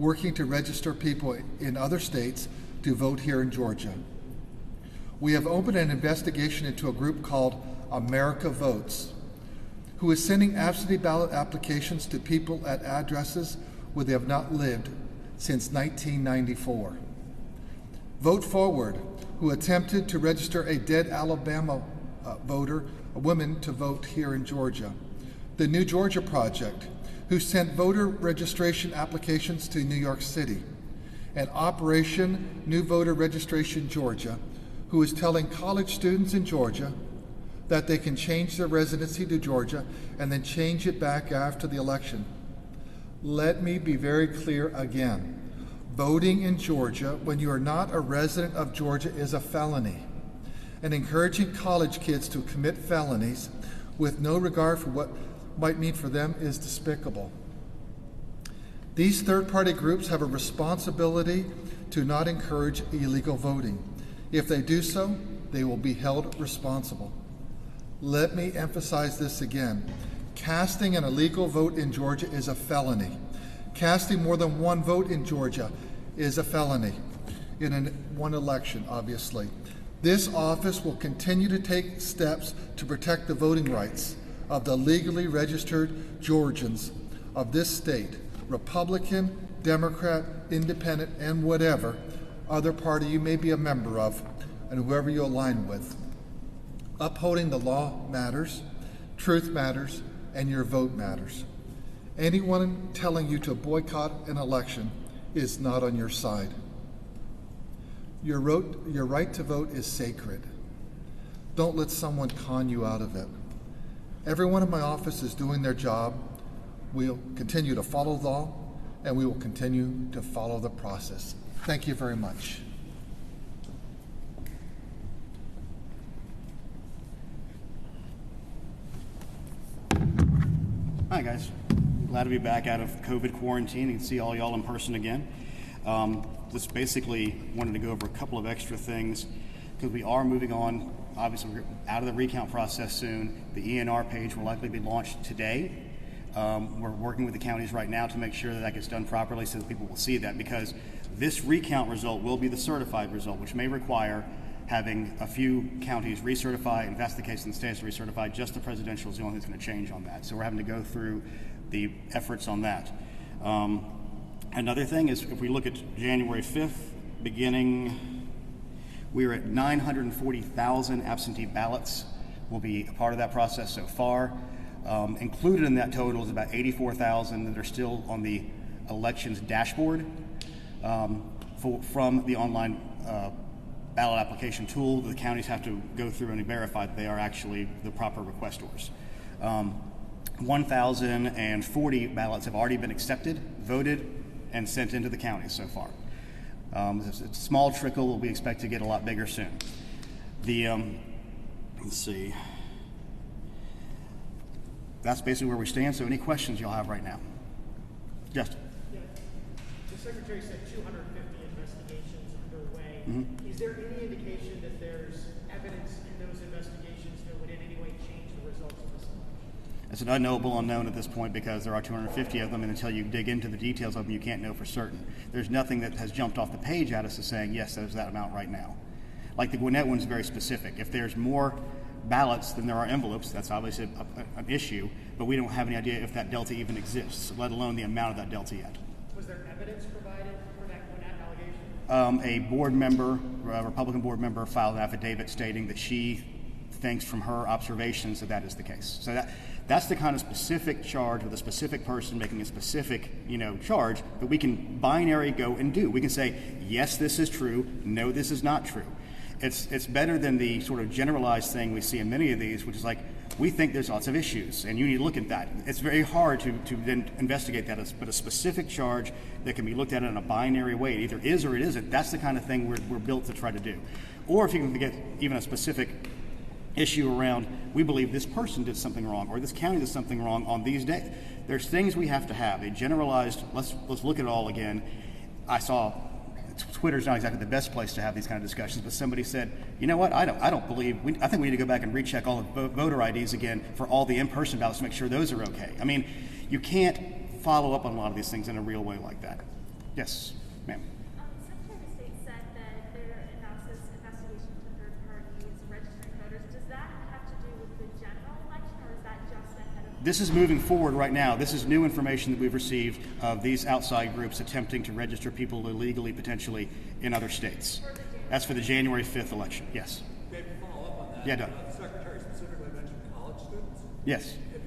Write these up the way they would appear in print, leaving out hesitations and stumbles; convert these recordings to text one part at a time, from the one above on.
working to register people in other states to vote here in Georgia. We have opened an investigation into a group called America Votes, who is sending absentee ballot applications to people at addresses where they have not lived since 1994. Vote Forward, who attempted to register a dead Alabama voter, a woman, to vote here in Georgia. The New Georgia Project, who sent voter registration applications to New York City. And Operation New Voter Registration Georgia, who is telling college students in Georgia that they can change their residency to Georgia and then change it back after the election. Let me be very clear again. Voting in Georgia when you are not a resident of Georgia is a felony, and encouraging college kids to commit felonies with no regard for what might mean for them is despicable. These third-party groups have a responsibility to not encourage illegal voting. If they do so, they will be held responsible. Let me emphasize this again. Casting an illegal vote in Georgia is a felony. Casting more than one vote in Georgia is a felony in one election, obviously. This office will continue to take steps to protect the voting rights of the legally registered Georgians of this state, Republican, Democrat, Independent, and whatever other party you may be a member of, and whoever you align with. Upholding the law matters, truth matters, and your vote matters. Anyone telling you to boycott an election is not on your side. Your right to vote is sacred. Don't let someone con you out of it. Everyone in my office is doing their job. We'll continue to follow the law, and we will continue to follow the process. Thank you very much. Hi guys, glad to be back out of COVID quarantine and see all y'all in person again. Just basically wanted to go over a couple of extra things because we are moving on. Obviously, we're out of the recount process soon. The ENR page will likely be launched today. We're working with the counties right now to make sure that that gets done properly so that people will see that, because this recount result will be the certified result, which may require having a few counties recertify, and if that's the case, in the states recertify. Just the presidential is the only thing that's going to change on that. So we're having to go through the efforts on that. Another thing is, if we look at January 5th, beginning, we are at 940,000 absentee ballots will be a part of that process so far. Included in that total is about 84,000 that are still on the elections dashboard from the online ballot application tool. The counties have to go through and verify that they are actually the proper requestors. 1,040 ballots have already been accepted, voted, and sent into the counties so far. It's a small trickle. We expect to get a lot bigger soon. Let's see. That's basically where we stand. So any questions you'll have right now? Justin. Yeah. The Secretary said 250 investigations underway. Mm-hmm. Is there any indication that there's evidence in those investigations that would in any way change the results of this election? It's an unknowable unknown at this point because there are 250 of them, and until you dig into the details of them, you can't know for certain. There's nothing that has jumped off the page at us as saying, yes, there's that amount right now. Like the Gwinnett one's very specific. If there's more ballots than there are envelopes, that's obviously an issue, but we don't have any idea if that delta even exists, let alone the amount of that delta yet. Was there evidence provided for that Gwinnett allegation? A board member, a Republican board member, filed an affidavit stating that she thinks from her observations that that is the case. So that's the kind of specific charge with a specific person making a specific, charge that we can binary go and do. We can say, yes, this is true, no, this is not true. It's better than the sort of generalized thing we see in many of these, which is like, we think there's lots of issues, and you need to look at that. It's very hard to then investigate that, but a specific charge that can be looked at in a binary way, it either is or it isn't, that's the kind of thing we're built to try to do. Or if you can get even a specific issue around, we believe this person did something wrong, or this county did something wrong on these days. There's things we have to have. A generalized, let's look at it all again. I saw Twitter's not exactly the best place to have these kind of discussions, but somebody said, you know what, I think we need to go back and recheck all the voter IDs again for all the in-person ballots to make sure those are okay. I mean, you can't follow up on a lot of these things in a real way like that. Yes, ma'am. Secretary of State said that there now says investigation into third parties registering voters. Does that have to do with the general election, or is that just ahead of? This is moving forward right now. This is new information that we've received of these outside groups attempting to register people illegally, potentially, in other states. That's for the January 5th election. Yes. Maybe follow up on that. Yeah, Doug. The Secretary specifically mentioned college students. Yes. If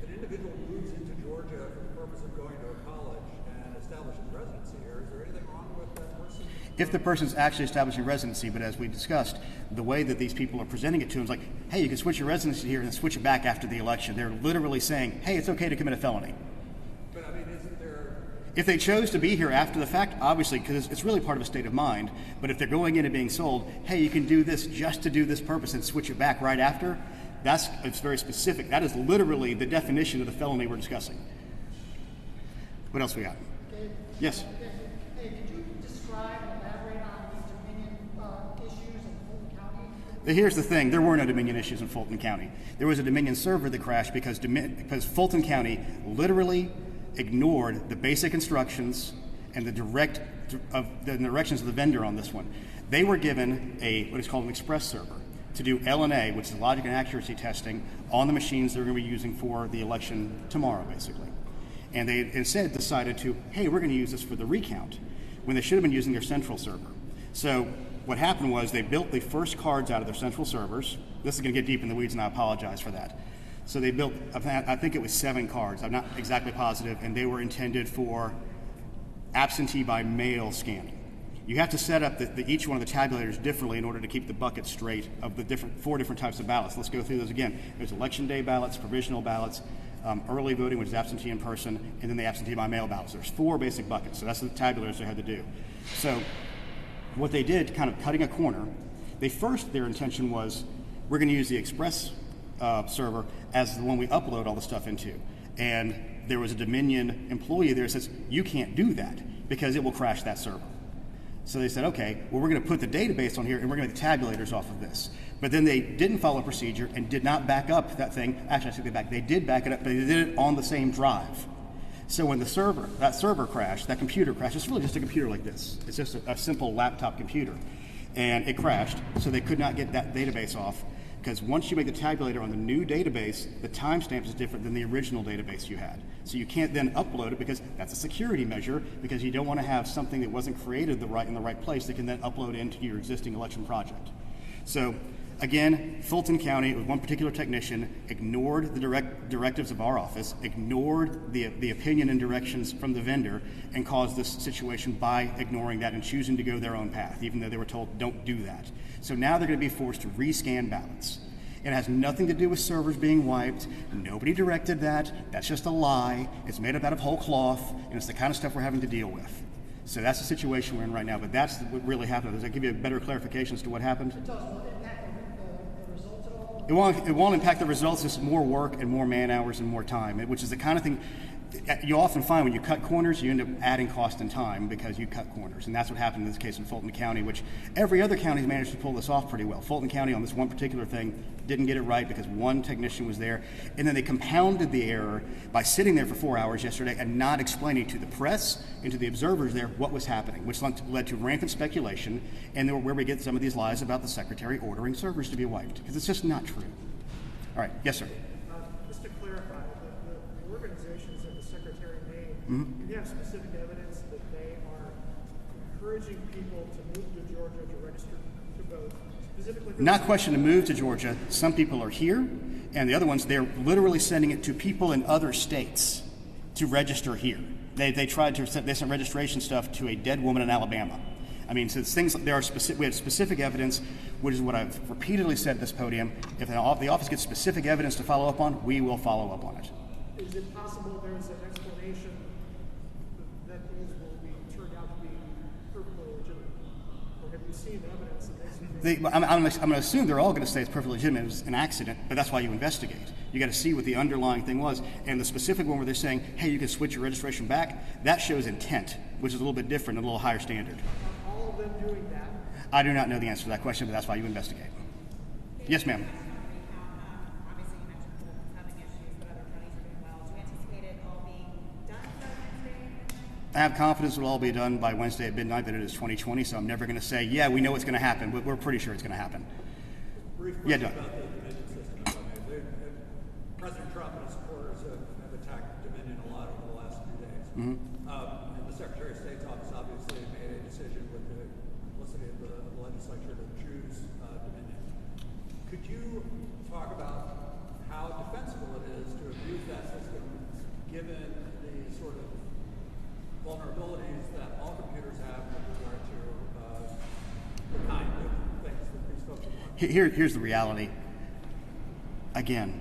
an individual moves into Georgia for the purpose of going to a college and establishing residency here, is there anything wrong with that person? If the person's actually establishing residency, but as we discussed, the way that these people are presenting it to them is like, hey, you can switch your residency here and then switch it back after the election. They're literally saying, hey, it's okay to commit a felony. But I mean, isn't there? If they chose to be here after the fact, obviously, because it's really part of a state of mind, but if they're going in and being sold, hey, you can do this just to do this purpose and switch it back right after, it's very specific. That is literally the definition of the felony we're discussing. What else we got? Yes? Hey, could you describe and elaborate on these Dominion issues in Fulton County? Here's the thing. There were no Dominion issues in Fulton County. There was a Dominion server that crashed because Fulton County literally ignored the basic instructions and the directions of the vendor on this one. They were given what is called an express server to do LNA, which is logic and accuracy testing, on the machines they're going to be using for the election tomorrow, basically. And they instead decided hey, we're going to use this for the recount, when they should have been using their central server. So what happened was they built the first cards out of their central servers. This is going to get deep in the weeds, and I apologize for that. So they built, I think it was 7 cards. I'm not exactly positive, and they were intended for absentee by mail scanning. You have to set up each one of the tabulators differently in order to keep the bucket straight of the 4 different types of ballots. Let's go through those again. There's election day ballots, provisional ballots, early voting, which is absentee in person, and then the absentee by mail ballots. There's 4 basic buckets, so that's the tabulators they had to do. So what they did, kind of cutting a corner, their intention was, we're going to use the express server as the one we upload all the stuff into. And there was a Dominion employee there that says, you can't do that because it will crash that server. So they said, okay, well, we're going to put the database on here and we're going to make the tabulators off of this. But then they didn't follow procedure and did not back up that thing. Actually, I take it back. They did back it up, but they did it on the same drive. So when that server crashed, that computer crashed, it's really just a computer like this. It's just a simple laptop computer. And it crashed, so they could not get that database off, because once you make the tabulator on the new database, the timestamp is different than the original database you had. So you can't then upload it, because that's a security measure, because you don't want to have something that wasn't created in the right place that can then upload into your existing election project. So again, Fulton County, with one particular technician, ignored the directives of our office, ignored the opinion and directions from the vendor, and caused this situation by ignoring that and choosing to go their own path, even though they were told, don't do that. So now they're going to be forced to rescan ballots. It has nothing to do with servers being wiped. Nobody directed that. That's just a lie. It's made up out of whole cloth, and it's the kind of stuff we're having to deal with. So that's the situation we're in right now, but that's what really happened. Does that give you a better clarification as to what happened? It does. Will it impact the results at all? It won't impact the results. It's more work and more man hours and more time, which is the kind of thing you often find when you cut corners, you end up adding cost and time because you cut corners. And that's what happened in this case in Fulton County, which every other county has managed to pull this off pretty well. Fulton County on this one particular thing didn't get it right because one technician was there. And then they compounded the error by sitting there for 4 hours yesterday and not explaining to the press and to the observers there what was happening, which led to rampant speculation, and where we get some of these lies about the secretary ordering servers to be wiped, because it's just not true. All right. Yes, sir. Just to clarify, the organizations that the secretary named, do you have specific evidence that they are encouraging people to move to Georgia to register to vote? Specifically, Not question to move to Georgia. Some people are here, and the other ones, they're literally sending it to people in other states to register here. They sent registration stuff to a dead woman in Alabama. I mean, so we have specific evidence, which is what I've repeatedly said at this podium. If the office gets specific evidence to follow up on, we will follow up on it. is it possible there is an explanation that these will be turned out to be perfectly legitimate? Or have you seen evidence that these I'm going to assume they're all going to say it's perfectly legitimate. It was an accident, but that's why you investigate. You got to see what the underlying thing was. And the specific one where they're saying, hey, you can switch your registration back, that shows intent, which is a little bit different, a little higher standard. Are all of them doing that? I do not know the answer to that question, but that's why you investigate. Yes, ma'am. Obviously, you mentioned Fulton's having issues, but other counties are doing well. Do you anticipate it all being done by Wednesday? I have confidence it'll all be done by Wednesday at midnight, but it is 2020, so I'm never going to say, yeah, we know it's going to happen, but we're pretty sure it's going to happen. Brief Yeah, question Doug. about the Dominion system, if I may. President Trump and his supporters have attacked Dominion a lot over the last few days. And the Secretary of State's office obviously made a decision with the publicity of the legislature to choose Dominion. Could you talk about how defensible it is to abuse that system, given the sort of vulnerabilities that all computers have with regard to the kind of things that these folks want? Here's the reality. Again,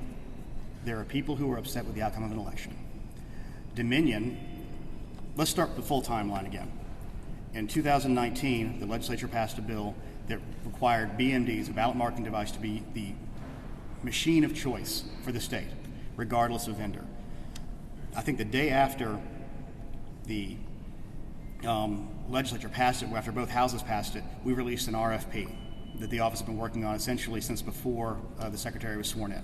there are people who are upset with the outcome of an election. Dominion, let's start with the full timeline again. In 2019, the legislature passed a bill that required BMDs, a ballot marking device, to be the machine of choice for the state, regardless of vendor. I think the day after the legislature passed it, after both houses passed it, we released an RFP that the office has been working on essentially since before the secretary was sworn in.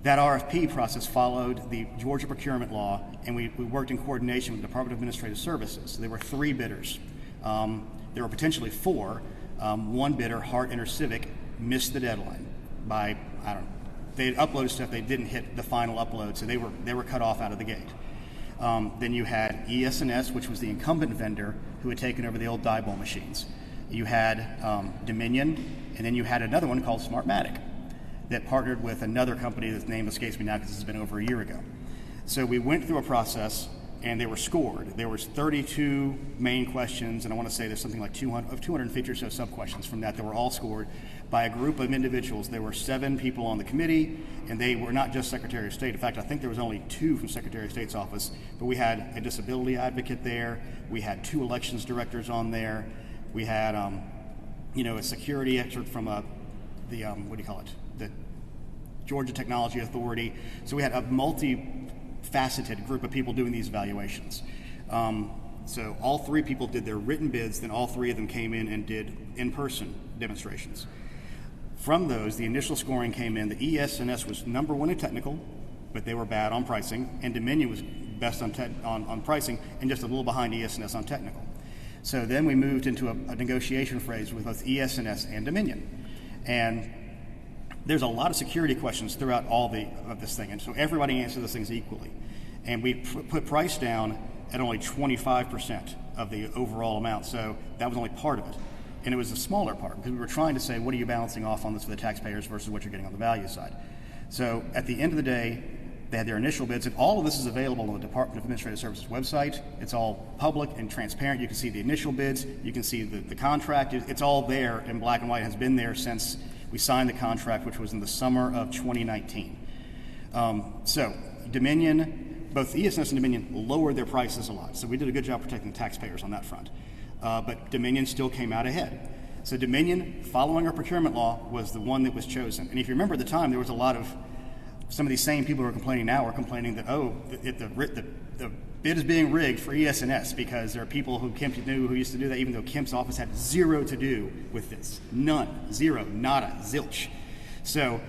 That RFP process followed the Georgia procurement law, and we worked in coordination with the Department of Administrative Services. There were 3 bidders. There were potentially 4. One bidder, Hart InterCivic, missed the deadline by, I don't know, they had uploaded stuff, they didn't hit the final upload, so they were cut off out of the gate. Then you had ES&S, which was the incumbent vendor who had taken over the old Diebold machines. You had Dominion, and then you had another one called Smartmatic that partnered with another company that's name escapes me now because it's been over a year ago. So we went through a process, and they were scored. There was 32 main questions, and I want to say there's something like 250 or so sub-questions from that were all scored by a group of individuals. There were 7 people on the committee, and they were not just Secretary of State. In fact, I think there was only 2 from Secretary of State's office, but we had a disability advocate there. We had 2 elections directors on there. We had, a security expert from the Georgia Technology Authority. So we had a multi-faceted group of people doing these evaluations. So all 3 people did their written bids, then all 3 of them came in and did in-person demonstrations. From those, the initial scoring came in. The ES&S was number 1 in technical, but they were bad on pricing, and Dominion was best on pricing and just a little behind ES&S on technical. So then we moved into a negotiation phase with both ES&S and Dominion. And there's a lot of security questions throughout all of this thing, and so everybody answered those things equally. And we put price down at only 25% of the overall amount, so that was only part of it. And it was a smaller part, because we were trying to say, what are you balancing off on this for the taxpayers versus what you're getting on the value side? So at the end of the day, they had their initial bids, and all of this is available on the Department of Administrative Services website. It's all public and transparent. You can see the initial bids. You can see the contract. It's all there in black and white. It has been there since we signed the contract, which was in the summer of 2019. So Dominion, both ES&S and Dominion lowered their prices a lot. So we did a good job protecting the taxpayers on that front. But Dominion still came out ahead. So Dominion, following our procurement law, was the one that was chosen. And if you remember at the time, there was a lot of, some of these same people who are complaining now are complaining that, the bid is being rigged for ES&S because there are people who Kemp knew who used to do that, even though Kemp's office had 0 to do with this. None. 0. Nada. Zilch. So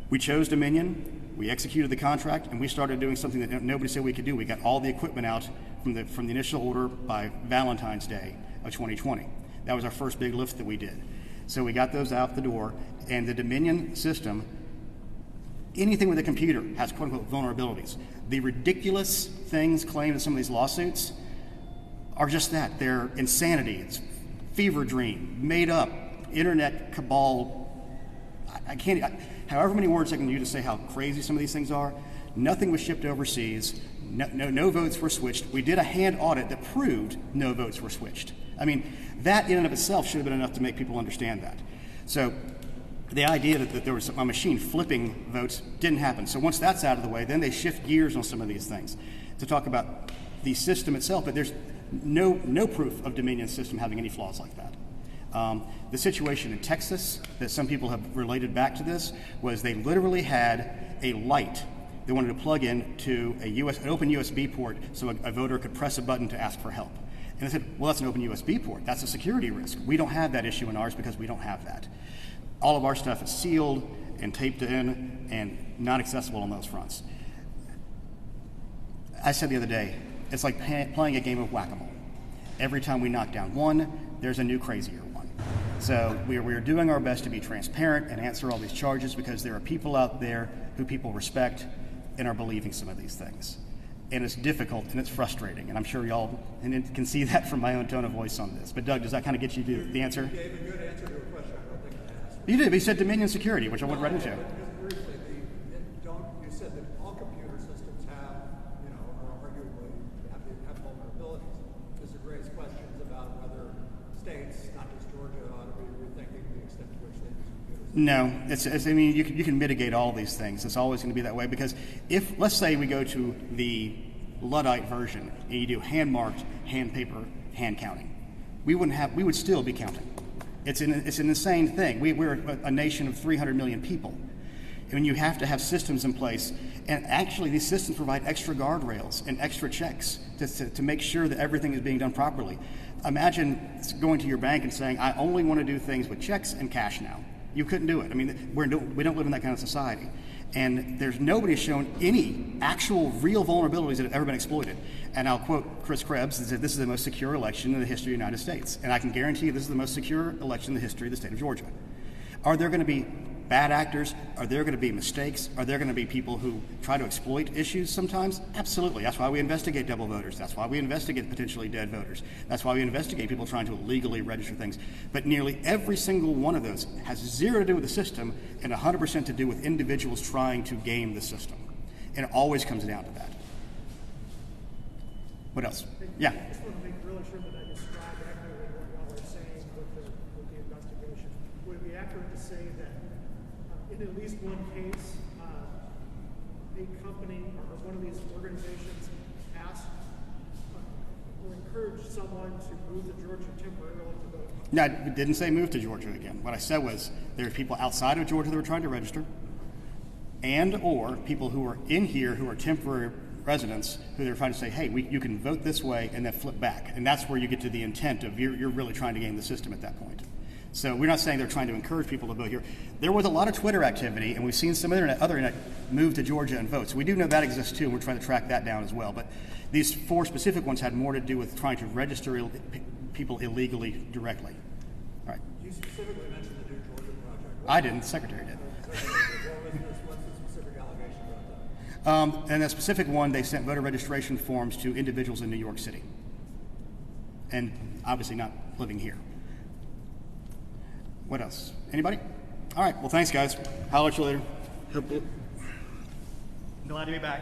we chose Dominion, we executed the contract, and we started doing something that nobody said we could do. We got all the equipment out from the initial order by Valentine's Day of 2020. That was our first big lift that we did. So we got those out the door, and the Dominion system, anything with a computer has quote-unquote vulnerabilities. The ridiculous things claimed in some of these lawsuits are just that. They're insanity. It's fever dream, made up, internet cabal. I can't, however many words I can use to say how crazy some of these things are. Nothing was shipped overseas. No votes were switched. We did a hand audit that proved no votes were switched. I mean, that in and of itself should have been enough to make people understand that. So the idea that there was a machine flipping votes didn't happen. So once that's out of the way, then they shift gears on some of these things to talk about the system itself, but there's no proof of Dominion's system having any flaws like that. The situation in Texas that some people have related back to this was they literally had a light they wanted to plug in to an open USB port so a voter could press a button to ask for help. And I said, well, that's an open USB port. That's a security risk. We don't have that issue in ours because we don't have that. All of our stuff is sealed and taped in and not accessible on those fronts. I said the other day, It's like playing a game of whack-a-mole. Every time we knock down one, there's a new crazier one. So we're doing our best to be transparent and answer all these charges because there are people out there who people respect and are believing some of these things. And it's difficult and it's frustrating, and I'm sure y'all can see that from my own tone of voice on this. But Doug, does that kind of get you to the answer? You gave a good answer to a question I don't think I asked. You did, but you said Dominion security, which I went right into. Just briefly, you said that all computer systems have, or arguably have vulnerabilities. This raises questions about whether states, not just Georgia, ought to be rethinking the extent to which they use computers. No, I mean, you can mitigate all these things. It's always going to be that way because if, let's say we go to the Luddite version and you do hand-marked, hand paper, hand counting, we would still be counting. It's an insane thing. We're a nation of 300 million people. And you have to have systems in place, and actually these systems provide extra guardrails and extra checks to make sure that everything is being done properly. Imagine going to your bank and saying, I only want to do things with checks and cash now. You couldn't do it. I mean, we don't live in that kind of society. And there's nobody shown any actual real vulnerabilities that have ever been exploited. And I'll quote Chris Krebs, that this is the most secure election in the history of the United States. And I can guarantee you this is the most secure election in the history of the state of Georgia. Are there going to be bad actors? Are there going to be mistakes? Are there going to be people who try to exploit issues sometimes? Absolutely. That's why we investigate double voters. That's why we investigate potentially dead voters. That's why we investigate people trying to illegally register things. But nearly every single one of those has zero to do with the system and 100% to do with individuals trying to game the system. And it always comes down to that. What else? Yeah. I just want to make really sure that I describe accurately what y'all are saying with the investigation. Would it be accurate to say that in at least one case, a company or one of these organizations asked or encouraged someone to move to Georgia temporarily to vote? No, I didn't say move to Georgia again. What I said was there are people outside of Georgia that were trying to register, and or people who are in here who are temporary residents who they're trying to say, hey, you can vote this way and then flip back. And that's where you get to the intent of you're really trying to game the system at that point. So we're not saying they're trying to encourage people to vote here. There was a lot of Twitter activity, and we've seen some other internet move to Georgia and vote. So we do know that exists too, and we're trying to track that down as well. But these 4 specific ones had more to do with trying to register people illegally directly. All right. You specifically mentioned the New Georgia Project. I didn't. The secretary did. What's the specific allegation about that? And that specific one, they sent voter registration forms to individuals in New York City, and obviously not living here. What else? Anybody? All right. Well, thanks, guys. Holler at you later. Glad to be back.